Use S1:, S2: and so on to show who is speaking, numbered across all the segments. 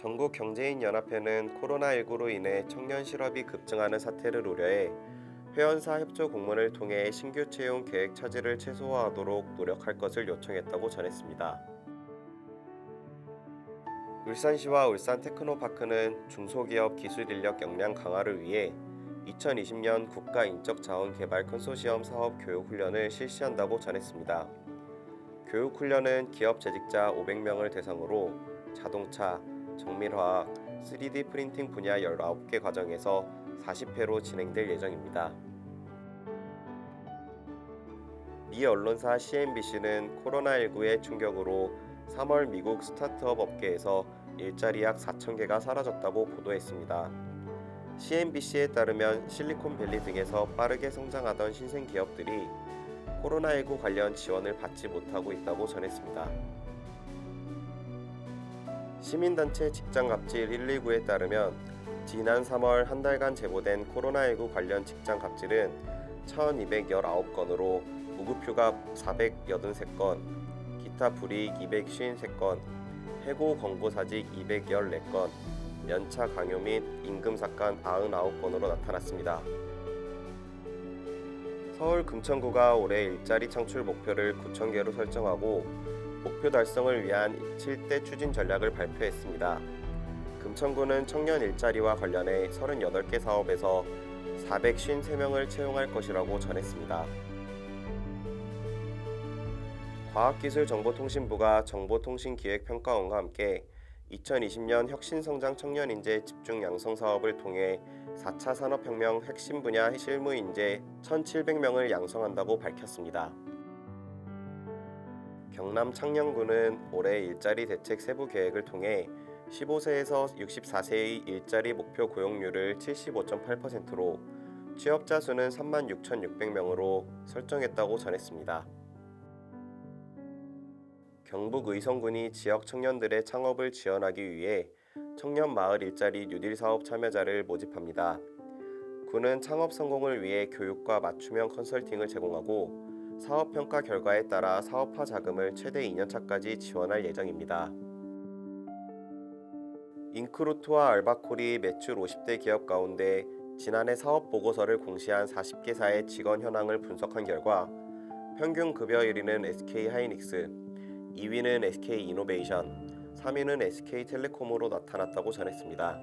S1: 전국경제인연합회는 코로나19로 인해 청년 실업이 급증하는 사태를 우려해 회원사 협조 공문을 통해 신규 채용 계획 차질을 최소화하도록 노력할 것을 요청했다고 전했습니다. 울산시와 울산 테크노파크는 중소기업 기술 인력 역량 강화를 위해 2020년 국가인적자원개발 컨소시엄 사업 교육훈련을 실시한다고 전했습니다. 교육훈련은 기업 재직자 500명을 대상으로 자동차, 정밀화학, 3D 프린팅 분야 19개 과정에서 40회로 진행될 예정입니다. 미 언론사 CNBC는 코로나19의 충격으로 3월 미국 스타트업 업계에서 일자리 약 4,000개가 사라졌다고 보도했습니다. CNBC에 따르면 실리콘밸리 등에서 빠르게 성장하던 신생 기업들이 코로나19 관련 지원을 받지 못하고 있다고 전했습니다. 시민단체 직장갑질 119에 따르면 지난 3월 한 달간 제보된 코로나19 관련 직장갑질은 1,219건으로 무급휴가 483건, 기타 불이익 253건, 해고 권고사직 214건, 연차 강요 및 임금삭감 99건으로 나타났습니다. 서울 금천구가 올해 일자리 창출 목표를 9,000개로 설정하고 목표 달성을 위한 7대 추진 전략을 발표했습니다. 금천구는 청년 일자리와 관련해 38개 사업에서 453명을 채용할 것이라고 전했습니다. 과학기술정보통신부가 정보통신기획평가원과 함께 2020년 혁신성장 청년인재 집중 양성 사업을 통해 4차 산업혁명 핵심 분야 실무인재 1,700명을 양성한다고 밝혔습니다. 경남 창녕구는 올해 일자리 대책 세부 계획을 통해 15세에서 64세의 일자리 목표 고용률을 75.8%로 취업자 수는 36,600명으로 설정했다고 전했습니다. 경북 의성군이 지역 청년들의 창업을 지원하기 위해 청년 마을 일자리 뉴딜 사업 참여자를 모집합니다. 군은 창업 성공을 위해 교육과 맞춤형 컨설팅을 제공하고 사업 평가 결과에 따라 사업화 자금을 최대 2년차까지 지원할 예정입니다. 잉크루트와 알바콜이 매출 50대 기업 가운데 지난해 사업 보고서를 공시한 40개사의 직원 현황을 분석한 결과 평균 급여 1위는 SK하이닉스, 2위는 SK이노베이션, 3위는 SK텔레콤으로 나타났다고 전했습니다.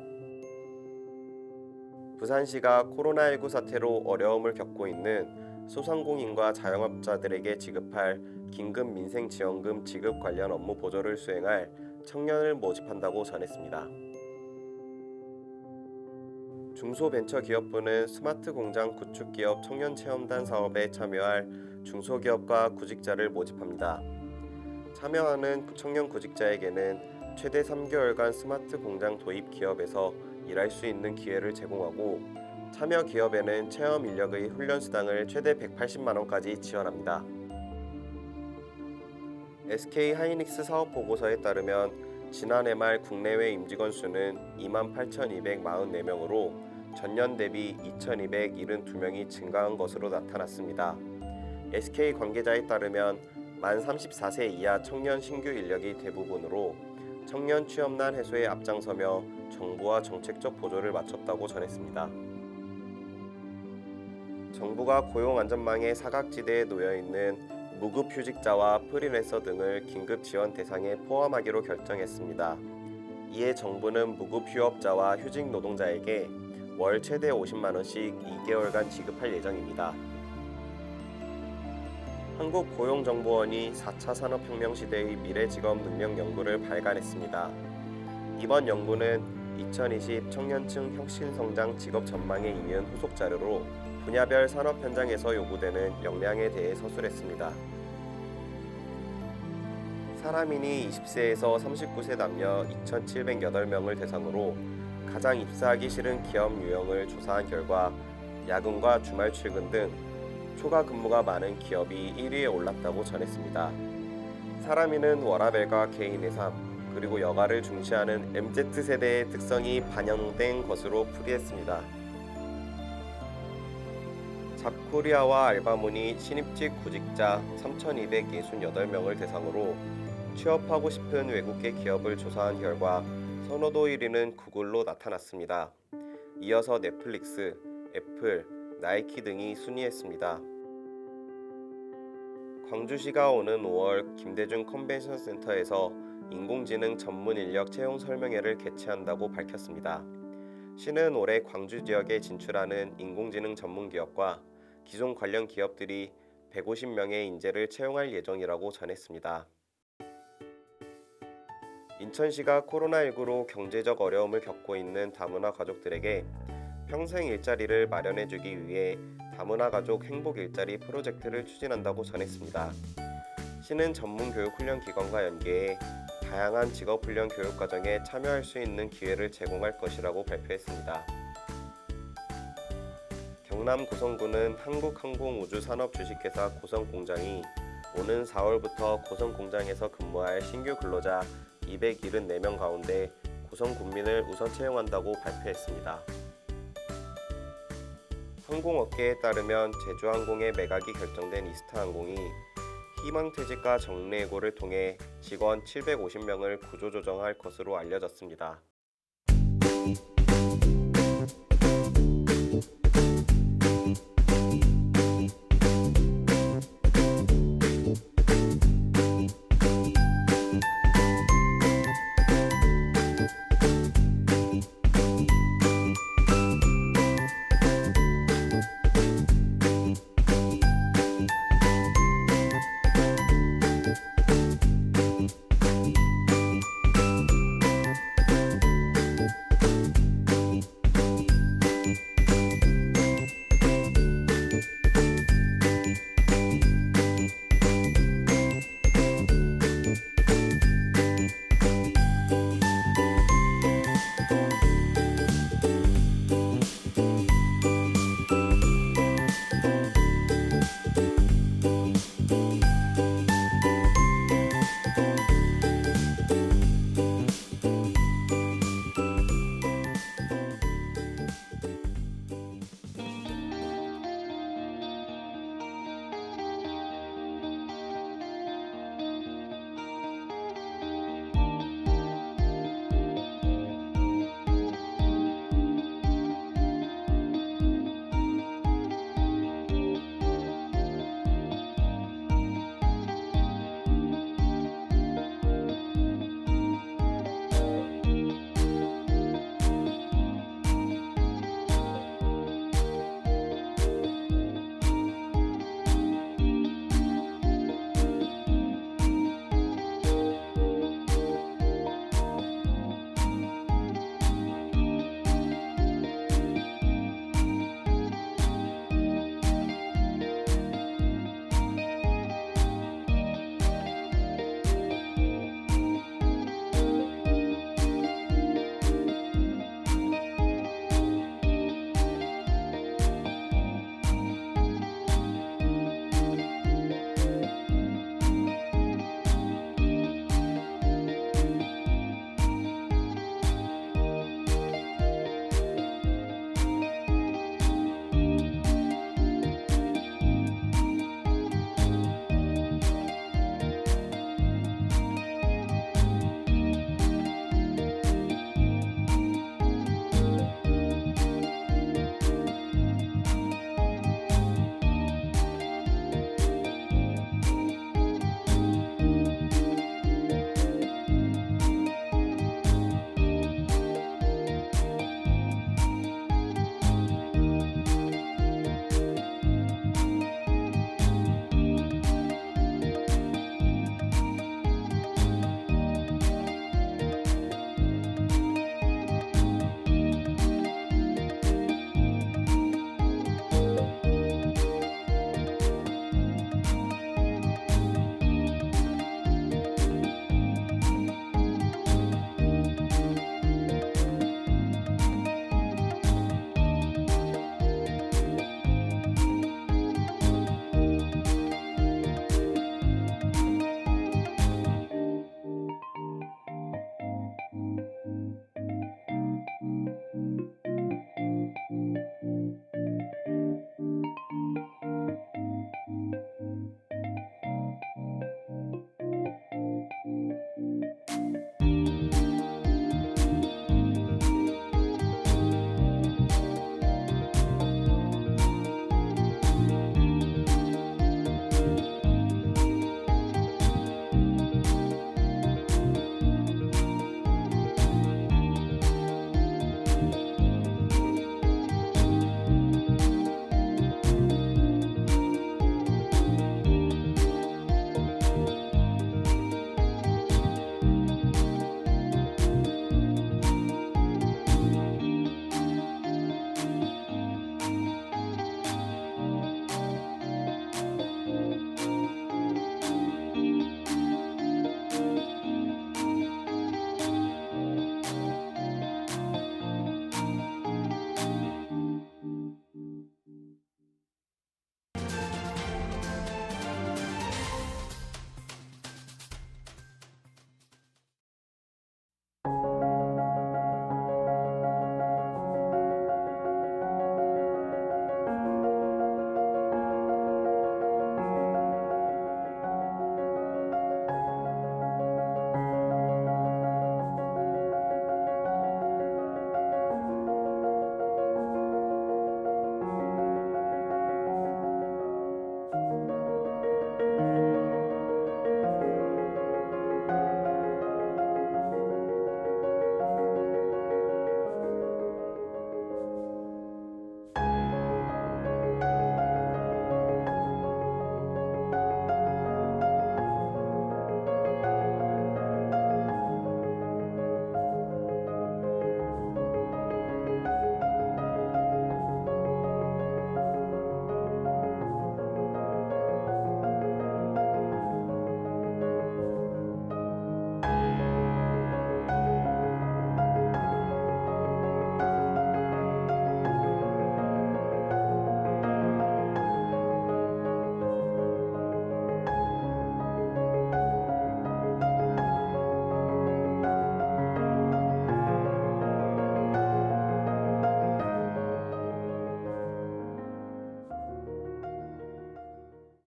S1: 부산시가 코로나19 사태로 어려움을 겪고 있는 소상공인과 자영업자들에게 지급할 긴급민생지원금 지급 관련 업무 보조를 수행할 청년을 모집한다고 전했습니다. 중소벤처기업부는 스마트 공장 구축기업 청년체험단 사업에 참여할 중소기업과 구직자를 모집합니다. 참여하는 청년 구직자에게는 최대 3개월간 스마트 공장 도입 기업에서 일할 수 있는 기회를 제공하고 참여 기업에는 체험 인력의 훈련 수당을 최대 180만 원까지 지원합니다. SK하이닉스 사업 보고서에 따르면 지난해 말 국내외 임직원 수는 28,244명으로 전년 대비 2,272명이 증가한 것으로 나타났습니다. SK 관계자에 따르면 만 34세 이하 청년 신규 인력이 대부분으로 청년 취업난 해소에 앞장서며 정부와 정책적 보조를 마쳤다고 전했습니다. 정부가 고용안전망의 사각지대에 놓여있는 무급휴직자와 프리랜서 등을 긴급 지원 대상에 포함하기로 결정했습니다. 이에 정부는 무급휴업자와 휴직 노동자에게 월 최대 50만 원씩 2개월간 지급할 예정입니다. 한국고용정보원이 4차 산업혁명 시대의 미래직업 능력 연구를 발간했습니다. 이번 연구는 2020 청년층 혁신성장 직업 전망에 이은 후속 자료로 분야별 산업 현장에서 요구되는 역량에 대해 서술했습니다. 사람인이 20세에서 39세 남녀 2,708명을 대상으로 가장 입사하기 싫은 기업 유형을 조사한 결과 야근과 주말 출근 등 초과 근무가 많은 기업이 1위에 올랐다고 전했습니다. 사람인은 워라밸과 개인의 삶, 그리고 여가를 중시하는 MZ세대의 특성이 반영된 것으로 풀이했습니다. 잡코리아와 알바몬이 신입직 구직자 3,268명을 대상으로 취업하고 싶은 외국계 기업을 조사한 결과 선호도 1위는 구글로 나타났습니다. 이어서 넷플릭스, 애플, 나이키 등이 순위했습니다. 광주시가 오는 5월 김대중 컨벤션 센터에서 인공지능 전문 인력 채용 설명회를 개최한다고 밝혔습니다. 시는 올해 광주 지역에 진출하는 인공지능 전문 기업과 기존 관련 기업들이 150명의 인재를 채용할 예정이라고 전했습니다. 인천시가 코로나19로 경제적 어려움을 겪고 있는 다문화 가족들에게 평생 일자리를 마련해주기 위해 다문화 가족 행복 일자리 프로젝트를 추진한다고 전했습니다. 시는 전문 교육 훈련 기관과 연계해 다양한 직업 훈련 교육 과정에 참여할 수 있는 기회를 제공할 것이라고 발표했습니다. 경남 고성군은 한국항공우주산업 주식회사 고성공장이 오는 4월부터 고성공장에서 근무할 신규 근로자 274명 가운데 고성군민을 우선 채용한다고 발표했습니다. 항공업계에 따르면 제주항공의 매각이 결정된 이스타항공이 희망퇴직과 정리해고를 통해 직원 750명을 구조조정할 것으로 알려졌습니다.